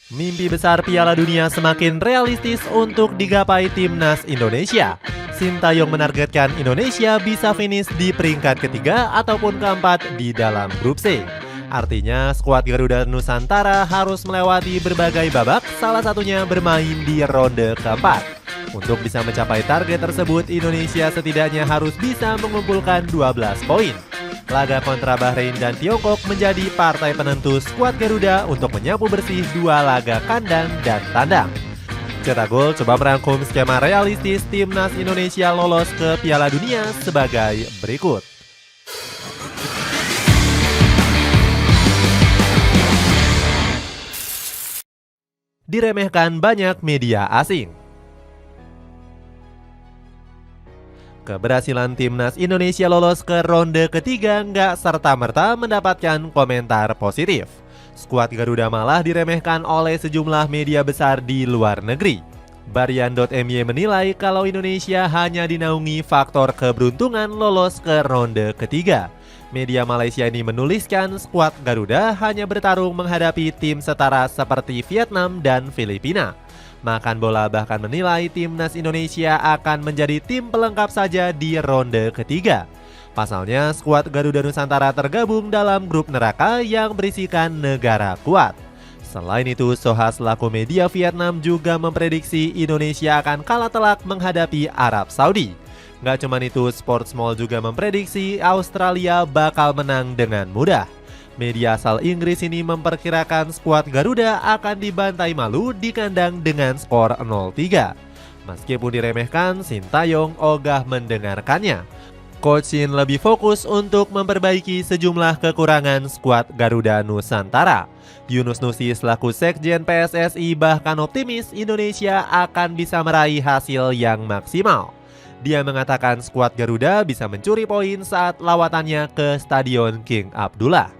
Mimpi besar Piala Dunia semakin realistis untuk digapai timnas Indonesia. Sintayong menargetkan Indonesia bisa finish di peringkat ketiga ataupun keempat di dalam grup C. Artinya skuad Garuda Nusantara harus melewati berbagai babak, salah satunya bermain di ronde keempat. Untuk bisa mencapai target tersebut, Indonesia setidaknya harus bisa mengumpulkan 12 poin. Laga kontra Bahrain dan Tiongkok menjadi partai penentu skuad Garuda untuk menyapu bersih dua laga kandang dan tandang. Cetak Gol coba merangkum skema realistis timnas Indonesia lolos ke Piala Dunia sebagai berikut. Diremehkan banyak media asing. Keberhasilan timnas Indonesia lolos ke ronde ketiga nggak serta-merta mendapatkan komentar positif. Skuad Garuda malah diremehkan oleh sejumlah media besar di luar negeri. Barian.my menilai kalau Indonesia hanya dinaungi faktor keberuntungan lolos ke ronde ketiga. Media Malaysia ini menuliskan skuad Garuda hanya bertarung menghadapi tim setara seperti Vietnam dan Filipina. Makan Bola bahkan menilai timnas Indonesia akan menjadi tim pelengkap saja di ronde ketiga. Pasalnya, skuad Garuda Nusantara tergabung dalam grup neraka yang berisikan negara kuat. Selain itu, Soha selaku media Vietnam juga memprediksi Indonesia akan kalah telak menghadapi Arab Saudi. Gak cuma itu, Sportsmall juga memprediksi Australia bakal menang dengan mudah. Media asal Inggris ini memperkirakan skuad Garuda akan dibantai malu di kandang dengan skor 0-3. Meskipun diremehkan, Sintayong ogah mendengarkannya. Coach Shin lebih fokus untuk memperbaiki sejumlah kekurangan skuad Garuda Nusantara. Yunus Nusi selaku Sekjen PSSI bahkan optimis Indonesia akan bisa meraih hasil yang maksimal. Dia mengatakan skuad Garuda bisa mencuri poin saat lawatannya ke Stadion King Abdullah.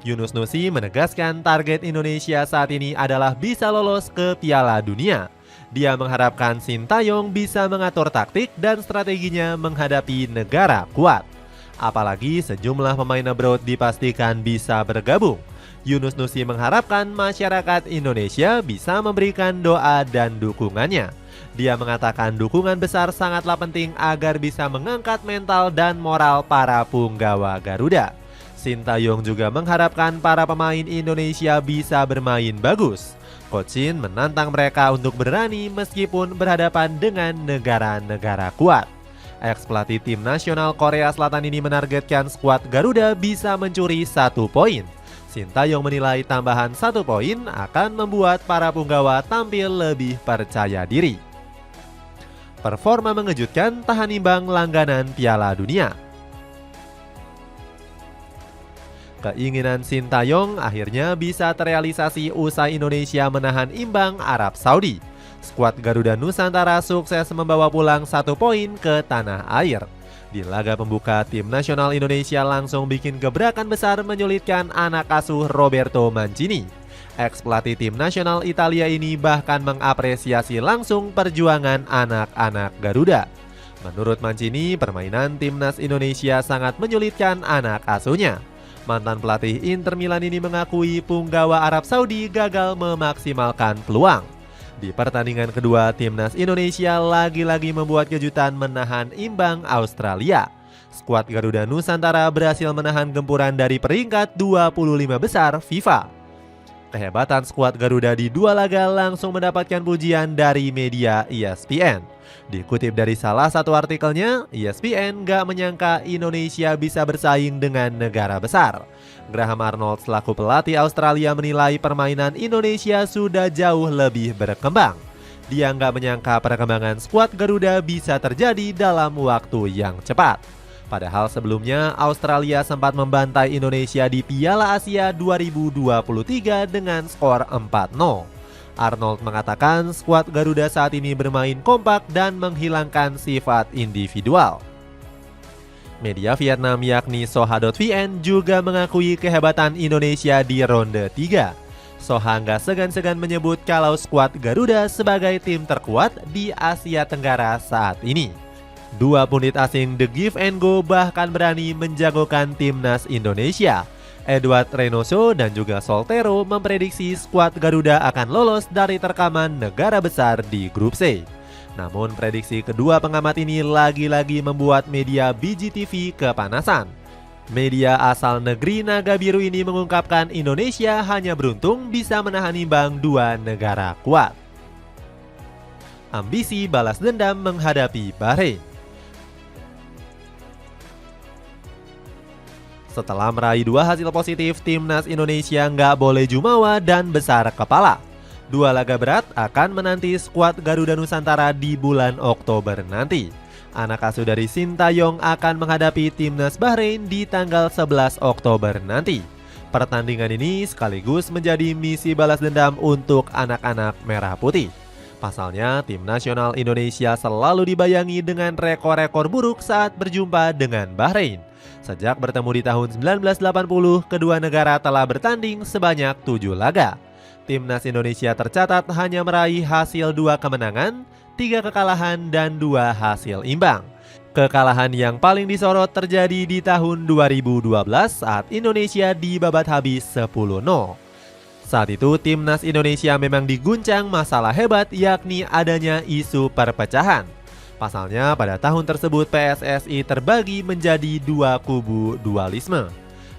Yunus Nusi menegaskan target Indonesia saat ini adalah bisa lolos ke Piala Dunia. Dia mengharapkan Sintayong bisa mengatur taktik dan strateginya menghadapi negara kuat. Apalagi sejumlah pemain abroad dipastikan bisa bergabung. Yunus Nusi mengharapkan masyarakat Indonesia bisa memberikan doa dan dukungannya. Dia mengatakan dukungan besar sangatlah penting agar bisa mengangkat mental dan moral para punggawa Garuda. Sintayong juga mengharapkan para pemain Indonesia bisa bermain bagus. Coach Shin menantang mereka untuk berani meskipun berhadapan dengan negara-negara kuat. Ex-pelatih tim nasional Korea Selatan ini menargetkan skuad Garuda bisa mencuri 1 poin. Sintayong menilai tambahan 1 poin akan membuat para punggawa tampil lebih percaya diri. Performa mengejutkan tahan imbang langganan Piala Dunia. Keinginan Sintayong akhirnya bisa terrealisasi usai Indonesia menahan imbang Arab Saudi. Skuad Garuda Nusantara sukses membawa pulang 1 poin ke tanah air. Di laga pembuka, tim nasional Indonesia langsung bikin gebrakan besar menyulitkan anak asuh Roberto Mancini. Ex-pelatih tim nasional Italia ini bahkan mengapresiasi langsung perjuangan anak-anak Garuda. Menurut Mancini, permainan timnas Indonesia sangat menyulitkan anak asuhnya. Mantan pelatih Inter Milan ini mengakui punggawa Arab Saudi gagal memaksimalkan peluang. Di pertandingan kedua, timnas Indonesia lagi-lagi membuat kejutan menahan imbang Australia. Skuad Garuda Nusantara berhasil menahan gempuran dari peringkat 25 besar FIFA. Kehebatan skuad Garuda di 2 laga langsung mendapatkan pujian dari media ESPN. Dikutip dari salah satu artikelnya, ESPN gak menyangka Indonesia bisa bersaing dengan negara besar. Graham Arnold selaku pelatih Australia menilai permainan Indonesia sudah jauh lebih berkembang. Dia gak menyangka perkembangan skuad Garuda bisa terjadi dalam waktu yang cepat. Padahal sebelumnya Australia sempat membantai Indonesia di Piala Asia 2023 dengan skor 4-0. Arnold mengatakan skuad Garuda saat ini bermain kompak dan menghilangkan sifat individual. Media Vietnam yakni Soha.vn juga mengakui kehebatan Indonesia di ronde 3. Soha nggak segan-segan menyebut kalau skuad Garuda sebagai tim terkuat di Asia Tenggara saat ini. 2 pundit asing The Give and Go bahkan berani menjagokan timnas Indonesia. Edward Reynoso dan juga Soltero memprediksi skuad Garuda akan lolos dari terkaman negara besar di grup C. Namun prediksi kedua pengamat ini lagi-lagi membuat media BGTV kepanasan. Media asal negeri Naga Biru ini mengungkapkan Indonesia hanya beruntung bisa menahan imbang dua negara kuat. Ambisi balas dendam menghadapi Bahrain. Setelah meraih dua hasil positif, timnas Indonesia nggak boleh jumawa dan besar kepala. Dua laga berat akan menanti skuad Garuda Nusantara di bulan Oktober nanti. Anak asuh dari Sintayong akan menghadapi timnas Bahrain di tanggal 11 Oktober nanti. Pertandingan ini sekaligus menjadi misi balas dendam untuk anak-anak merah putih. Pasalnya, tim nasional Indonesia selalu dibayangi dengan rekor-rekor buruk saat berjumpa dengan Bahrain. Sejak bertemu di tahun 1980, kedua negara telah bertanding sebanyak 7 laga. Timnas Indonesia tercatat hanya meraih hasil 2 kemenangan, 3 kekalahan, dan 2 hasil imbang. Kekalahan yang paling disorot terjadi di tahun 2012 saat Indonesia dibabat habis 10-0. Saat itu timnas Indonesia memang diguncang masalah hebat, yakni adanya isu perpecahan. Pasalnya pada tahun tersebut PSSI terbagi menjadi dua kubu dualisme.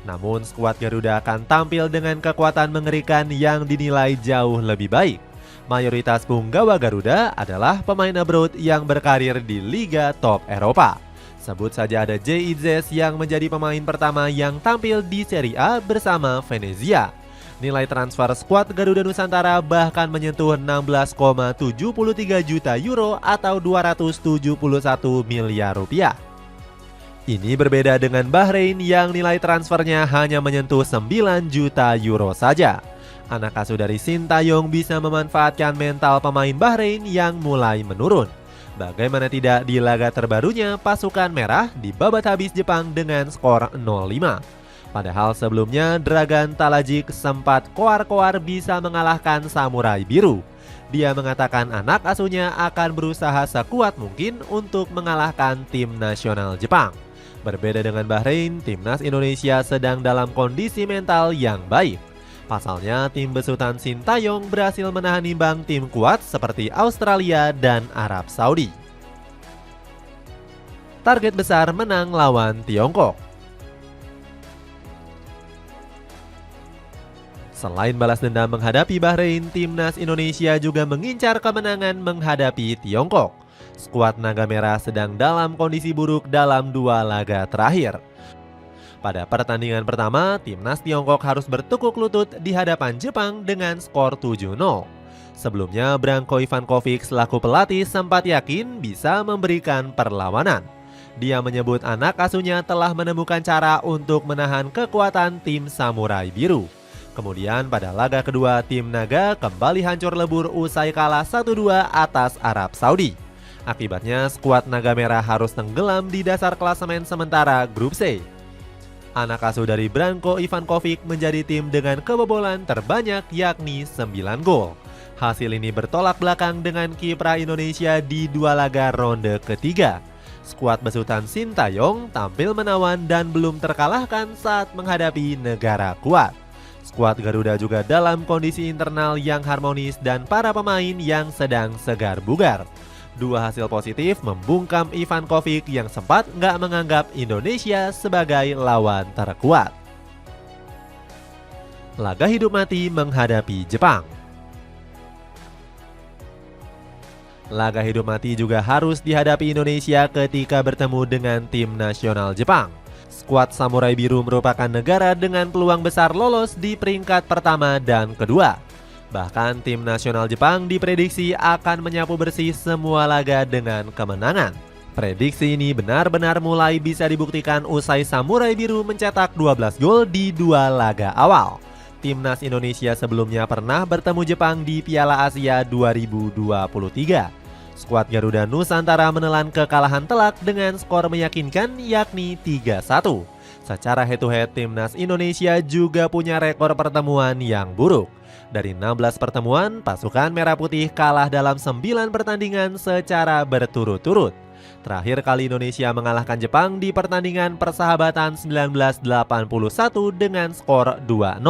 Namun skuad Garuda akan tampil dengan kekuatan mengerikan yang dinilai jauh lebih baik. Mayoritas punggawa Garuda adalah pemain abroad yang berkarir di liga top Eropa. Sebut saja ada JIZ yang menjadi pemain pertama yang tampil di Serie A bersama Venezia. Nilai transfer skuad Garuda Nusantara bahkan menyentuh 16,73 juta euro atau 271 miliar rupiah. Ini berbeda dengan Bahrain yang nilai transfernya hanya menyentuh 9 juta euro saja. Anak asuh dari Sintayong bisa memanfaatkan mental pemain Bahrain yang mulai menurun. Bagaimana tidak, di laga terbarunya pasukan merah dibabat habis Jepang dengan skor 0-5. Padahal sebelumnya Dragan Talajik sempat koar-koar bisa mengalahkan Samurai Biru. Dia mengatakan anak asuhnya akan berusaha sekuat mungkin untuk mengalahkan tim nasional Jepang. Berbeda dengan Bahrain, timnas Indonesia sedang dalam kondisi mental yang baik. Pasalnya tim besutan Sintayong berhasil menahan imbang tim kuat seperti Australia dan Arab Saudi. Target besar menang lawan Tiongkok. Selain balas dendam menghadapi Bahrain, timnas Indonesia juga mengincar kemenangan menghadapi Tiongkok. Skuad Naga Merah sedang dalam kondisi buruk dalam 2 laga terakhir. Pada pertandingan pertama, timnas Tiongkok harus bertekuk lutut di hadapan Jepang dengan skor 7-0. Sebelumnya, Branko Ivankovic selaku pelatih sempat yakin bisa memberikan perlawanan. Dia menyebut anak asuhnya telah menemukan cara untuk menahan kekuatan tim Samurai Biru. Kemudian pada laga kedua, tim Naga kembali hancur lebur usai kalah 1-2 atas Arab Saudi. Akibatnya skuad Naga Merah harus tenggelam di dasar klasemen sementara grup C. Anak asuh dari Branko Ivankovic menjadi tim dengan kebobolan terbanyak yakni 9 gol. Hasil ini bertolak belakang dengan kiprah Indonesia di 2 laga ronde ketiga. Skuad besutan Sintayong tampil menawan dan belum terkalahkan saat menghadapi negara kuat. Skuad Garuda juga dalam kondisi internal yang harmonis dan para pemain yang sedang segar bugar. 2 hasil positif membungkam Ivankovic yang sempat nggak menganggap Indonesia sebagai lawan terkuat. Laga hidup mati menghadapi Jepang. Laga hidup mati juga harus dihadapi Indonesia ketika bertemu dengan tim nasional Jepang. Skuad Samurai Biru merupakan negara dengan peluang besar lolos di peringkat pertama dan kedua. Bahkan tim nasional Jepang diprediksi akan menyapu bersih semua laga dengan kemenangan. Prediksi ini benar-benar mulai bisa dibuktikan usai Samurai Biru mencetak 12 gol di 2 laga awal. Timnas Indonesia sebelumnya pernah bertemu Jepang di Piala Asia 2023. Skuad Garuda Nusantara menelan kekalahan telak dengan skor meyakinkan yakni 3-1. Secara head-to-head, timnas Indonesia juga punya rekor pertemuan yang buruk. Dari 16 pertemuan, pasukan Merah Putih kalah dalam 9 pertandingan secara berturut-turut. Terakhir kali Indonesia mengalahkan Jepang di pertandingan persahabatan 1981 dengan skor 2-0.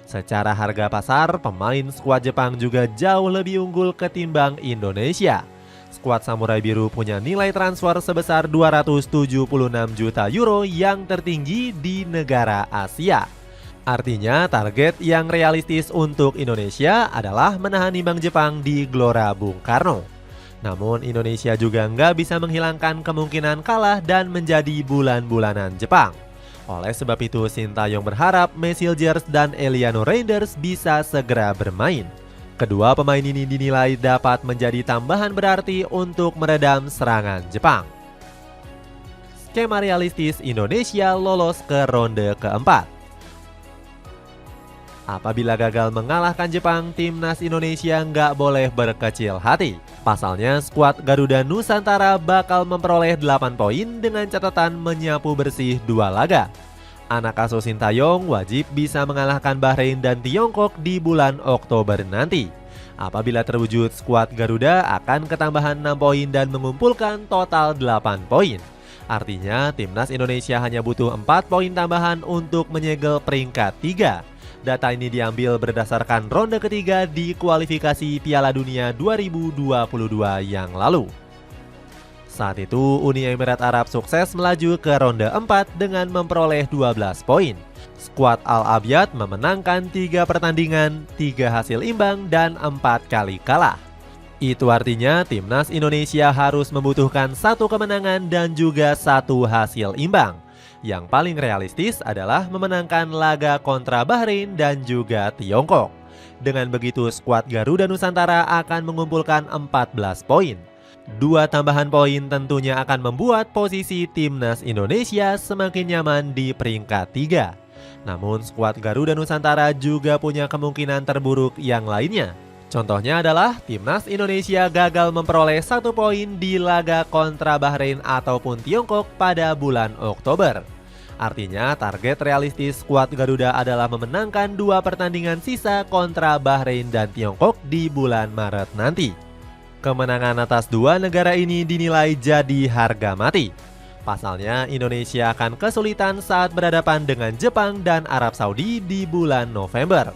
Secara harga pasar, pemain skuad Jepang juga jauh lebih unggul ketimbang Indonesia. Skuad Samurai Biru punya nilai transfer sebesar 276 juta euro yang tertinggi di negara Asia. Artinya target yang realistis untuk Indonesia adalah menahan imbang Jepang di Gelora Bung Karno. Namun Indonesia juga nggak bisa menghilangkan kemungkinan kalah dan menjadi bulan-bulanan Jepang. Oleh sebab itu Sintayong berharap Mesiljers dan Eliano Reinders bisa segera bermain. Kedua pemain ini dinilai dapat menjadi tambahan berarti untuk meredam serangan Jepang. Skema realistis Indonesia lolos ke ronde keempat. Apabila gagal mengalahkan Jepang, timnas Indonesia nggak boleh berkecil hati. Pasalnya, skuad Garuda Nusantara bakal memperoleh 8 poin dengan catatan menyapu bersih 2 laga. Anak asuh Sintayong wajib bisa mengalahkan Bahrain dan Tiongkok di bulan Oktober nanti. Apabila terwujud, skuad Garuda akan ketambahan 6 poin dan mengumpulkan total 8 poin. Artinya, timnas Indonesia hanya butuh 4 poin tambahan untuk menyegel peringkat 3. Data ini diambil berdasarkan ronde ketiga di kualifikasi Piala Dunia 2022 yang lalu. Saat itu, Uni Emirat Arab sukses melaju ke ronde 4 dengan memperoleh 12 poin. Skuad Al-Abyad memenangkan 3 pertandingan, 3 hasil imbang, dan 4 kali kalah. Itu artinya timnas Indonesia harus membutuhkan 1 kemenangan dan juga 1 hasil imbang. Yang paling realistis adalah memenangkan laga kontra Bahrain dan juga Tiongkok. Dengan begitu, skuad Garuda Nusantara akan mengumpulkan 14 poin. 2 tambahan poin tentunya akan membuat posisi timnas Indonesia semakin nyaman di peringkat 3. Namun, skuad Garuda Nusantara juga punya kemungkinan terburuk yang lainnya. Contohnya adalah timnas Indonesia gagal memperoleh 1 poin di laga kontra Bahrain ataupun Tiongkok pada bulan Oktober. Artinya target realistis skuad Garuda adalah memenangkan 2 pertandingan sisa kontra Bahrain dan Tiongkok di bulan Maret nanti. Kemenangan atas 2 negara ini dinilai jadi harga mati. Pasalnya Indonesia akan kesulitan saat berhadapan dengan Jepang dan Arab Saudi di bulan November.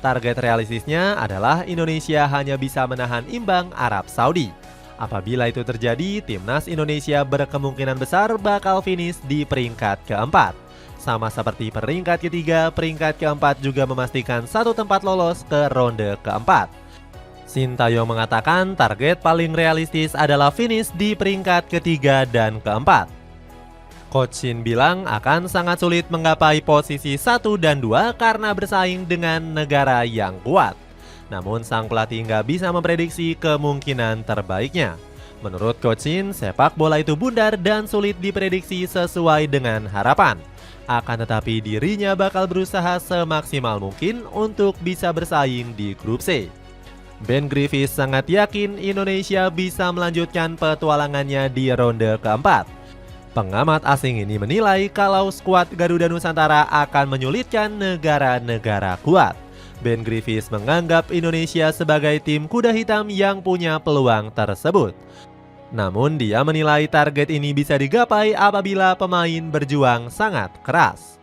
Target realistisnya adalah Indonesia hanya bisa menahan imbang Arab Saudi. Apabila itu terjadi, timnas Indonesia berkemungkinan besar bakal finish di peringkat keempat. Sama seperti peringkat ketiga, peringkat keempat juga memastikan 1 tempat lolos ke ronde keempat. Sintayong mengatakan target paling realistis adalah finish di peringkat ketiga dan keempat. Coach Shin bilang akan sangat sulit menggapai posisi 1 dan 2 karena bersaing dengan negara yang kuat. Namun sang pelatih nggak bisa memprediksi kemungkinan terbaiknya. Menurut Coach Shin, sepak bola itu bundar dan sulit diprediksi sesuai dengan harapan. Akan tetapi dirinya bakal berusaha semaksimal mungkin untuk bisa bersaing di grup C. Ben Griffiths sangat yakin Indonesia bisa melanjutkan petualangannya di ronde keempat. Pengamat asing ini menilai kalau skuad Garuda Nusantara akan menyulitkan negara-negara kuat. Ben Griffiths menganggap Indonesia sebagai tim kuda hitam yang punya peluang tersebut. Namun dia menilai target ini bisa digapai apabila pemain berjuang sangat keras.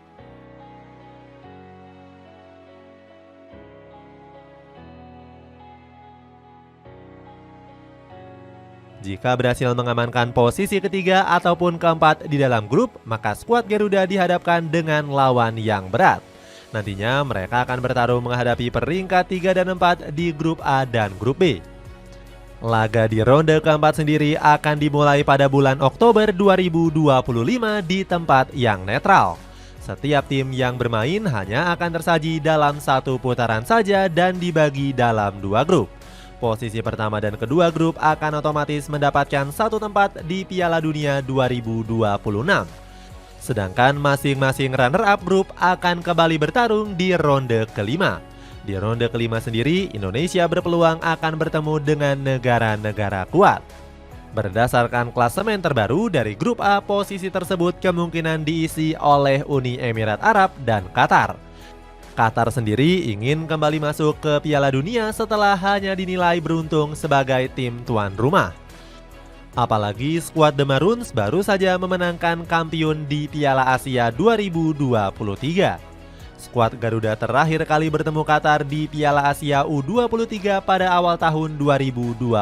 Jika berhasil mengamankan posisi ketiga ataupun keempat di dalam grup, maka skuad Garuda dihadapkan dengan lawan yang berat. Nantinya mereka akan bertarung menghadapi peringkat 3 dan 4 di grup A dan grup B. Laga di ronde keempat sendiri akan dimulai pada bulan Oktober 2025 di tempat yang netral. Setiap tim yang bermain hanya akan tersaji dalam 1 putaran saja dan dibagi dalam 2 grup. Posisi pertama dan kedua grup akan otomatis mendapatkan 1 tempat di Piala Dunia 2026. Sedangkan masing-masing runner-up grup akan kembali bertarung di ronde kelima. Di ronde kelima sendiri, Indonesia berpeluang akan bertemu dengan negara-negara kuat. Berdasarkan klasemen terbaru dari grup A, posisi tersebut kemungkinan diisi oleh Uni Emirat Arab dan Qatar. Qatar sendiri ingin kembali masuk ke Piala Dunia setelah hanya dinilai beruntung sebagai tim tuan rumah. Apalagi skuad The Maroons baru saja memenangkan kampiun di Piala Asia 2023. Skuad Garuda terakhir kali bertemu Qatar di Piala Asia U23 pada awal tahun 2024.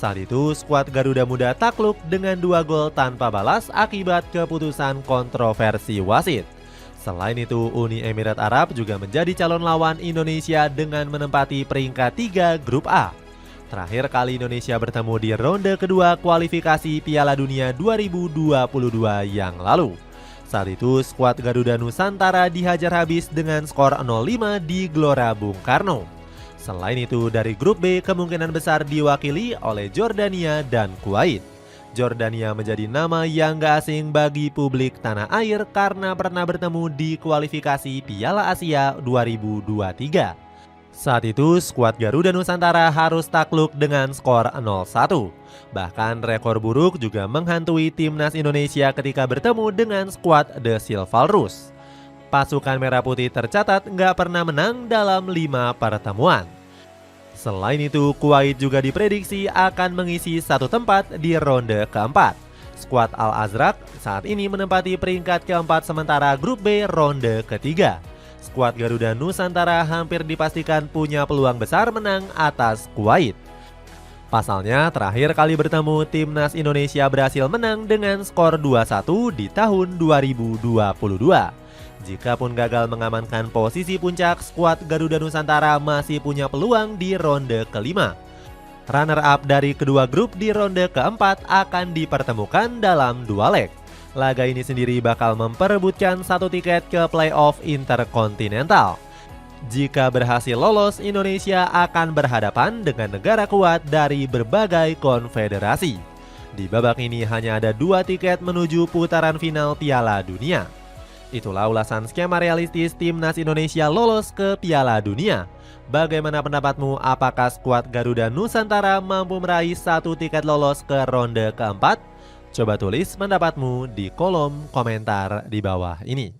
Saat itu, skuad Garuda Muda takluk dengan 2 gol tanpa balas akibat keputusan kontroversi wasit. Selain itu, Uni Emirat Arab juga menjadi calon lawan Indonesia dengan menempati peringkat 3 Grup A. Terakhir kali Indonesia bertemu di ronde kedua kualifikasi Piala Dunia 2022 yang lalu. Saat itu, skuad Garuda Nusantara dihajar habis dengan skor 0-5 di Gelora Bung Karno. Selain itu, dari grup B kemungkinan besar diwakili oleh Jordania dan Kuwait. Jordania menjadi nama yang gak asing bagi publik tanah air karena pernah bertemu di kualifikasi Piala Asia 2023. Saat itu, skuad Garuda Nusantara harus takluk dengan skor 0-1. Bahkan rekor buruk juga menghantui timnas Indonesia ketika bertemu dengan skuad The Silvalrus. Pasukan Merah Putih tercatat nggak pernah menang dalam 5 pertemuan. Selain itu, Kuwait juga diprediksi akan mengisi satu tempat di ronde keempat. Skuad Al-Azraq saat ini menempati peringkat keempat sementara grup B ronde ketiga. Skuad Garuda Nusantara hampir dipastikan punya peluang besar menang atas Kuwait. Pasalnya, terakhir kali bertemu timnas Indonesia berhasil menang dengan skor 2-1 di tahun 2022. Jikapun gagal mengamankan posisi puncak, skuad Garuda Nusantara masih punya peluang di ronde kelima. Runner-up dari kedua grup di ronde keempat akan dipertemukan dalam 2 leg. Laga ini sendiri bakal memperebutkan satu tiket ke playoff interkontinental. Jika berhasil lolos, Indonesia akan berhadapan dengan negara kuat dari berbagai konfederasi. Di babak ini hanya ada 2 tiket menuju putaran final Piala Dunia. Itulah ulasan skema realistis timnas Indonesia lolos ke Piala Dunia. Bagaimana pendapatmu? Apakah skuad Garuda Nusantara mampu meraih satu tiket lolos ke ronde keempat? Coba tulis pendapatmu di kolom komentar di bawah ini.